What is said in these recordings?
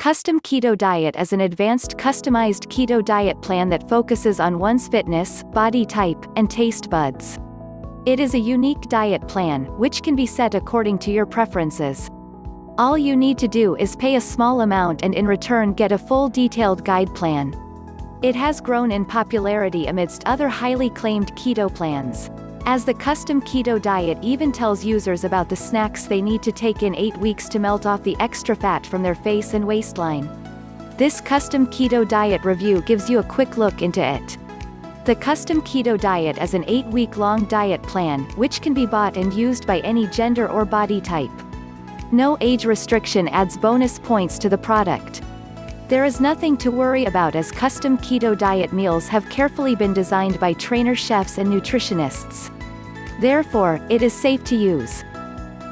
Custom Keto Diet is an advanced customized keto diet plan that focuses on one's fitness, body type, and taste buds. It is a unique diet plan, which can be set according to your preferences. All you need to do is pay a small amount and in return get a full detailed guide plan. It has grown in popularity amidst other highly claimed keto plans, as the Custom Keto Diet even tells users about the snacks they need to take in 8 weeks to melt off the extra fat from their face and waistline. This Custom Keto Diet review gives you a quick look into it. The Custom Keto Diet is an 8-week-long diet plan, which can be bought and used by any gender or body type. No age restriction adds bonus points to the product. There is nothing to worry about as Custom Keto Diet meals have carefully been designed by trainer chefs and nutritionists. Therefore, it is safe to use.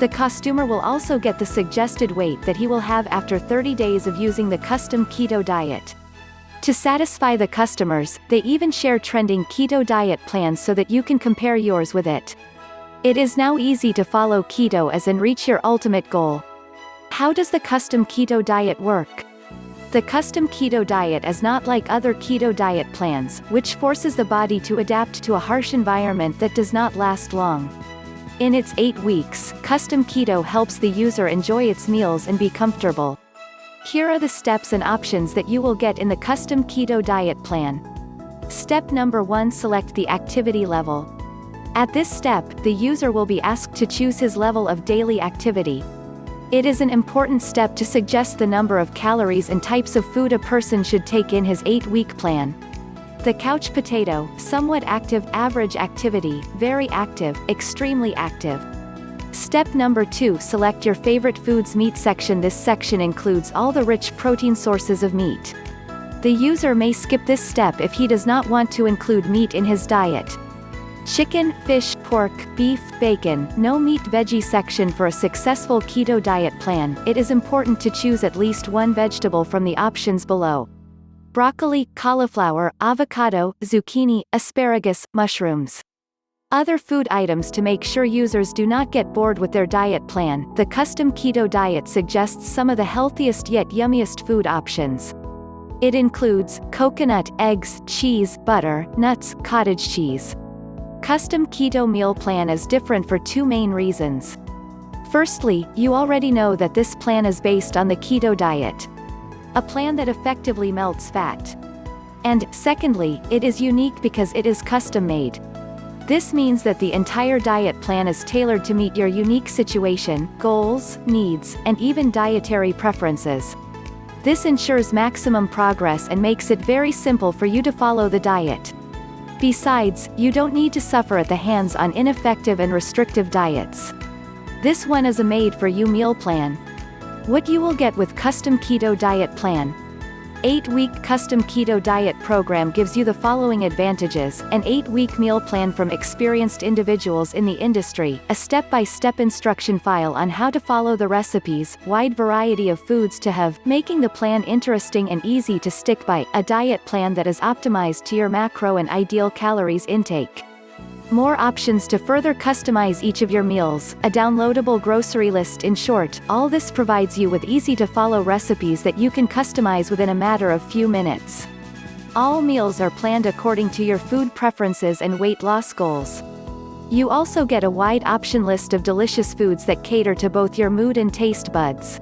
The customer will also get the suggested weight that he will have after 30 days of using the Custom Keto Diet. To satisfy the customers, they even share trending keto diet plans so that you can compare yours with it. It is now easy to follow keto and reach your ultimate goal. How does the Custom Keto Diet work? The Custom Keto Diet is not like other keto diet plans, which forces the body to adapt to a harsh environment that does not last long. In its 8 weeks, Custom Keto helps the user enjoy its meals and be comfortable. Here are the steps and options that you will get in the Custom Keto Diet plan. Step number 1: select the activity level. At this step, the user will be asked to choose his level of daily activity. It is an important step to suggest the number of calories and types of food a person should take in his 8-week plan. The couch potato, somewhat active, average activity, very active, extremely active. Step number 2: select your favorite foods. Meat section. This section includes all the rich protein sources of meat. The user may skip this step if he does not want to include meat in his diet. Chicken, fish, pork, beef, bacon, no meat. Veggie section. For a successful keto diet plan, it is important to choose at least one vegetable from the options below: broccoli, cauliflower, avocado, zucchini, asparagus, mushrooms. Other food items. To make sure users do not get bored with their diet plan, the Custom Keto Diet suggests some of the healthiest yet yummiest food options. It includes coconut, eggs, cheese, butter, nuts, cottage cheese. Custom Keto Meal Plan is different for 2 main reasons. Firstly, you already know that this plan is based on the keto diet, a plan that effectively melts fat. And, secondly, it is unique because it is custom-made. This means that the entire diet plan is tailored to meet your unique situation, goals, needs, and even dietary preferences. This ensures maximum progress and makes it very simple for you to follow the diet. Besides, you don't need to suffer at the hands on ineffective and restrictive diets. This one is a made-for-you meal plan. What you will get with Custom Keto Diet Plan. 8-week Custom Keto Diet program gives you the following advantages: an 8-week meal plan from experienced individuals in the industry, a step-by-step instruction file on how to follow the recipes, wide variety of foods to have, making the plan interesting and easy to stick by, a diet plan that is optimized to your macro and ideal calories intake. More options to further customize each of your meals, a downloadable grocery list. In short, all this provides you with easy-to-follow recipes that you can customize within a matter of few minutes. All meals are planned according to your food preferences and weight loss goals. You also get a wide option list of delicious foods that cater to both your mood and taste buds.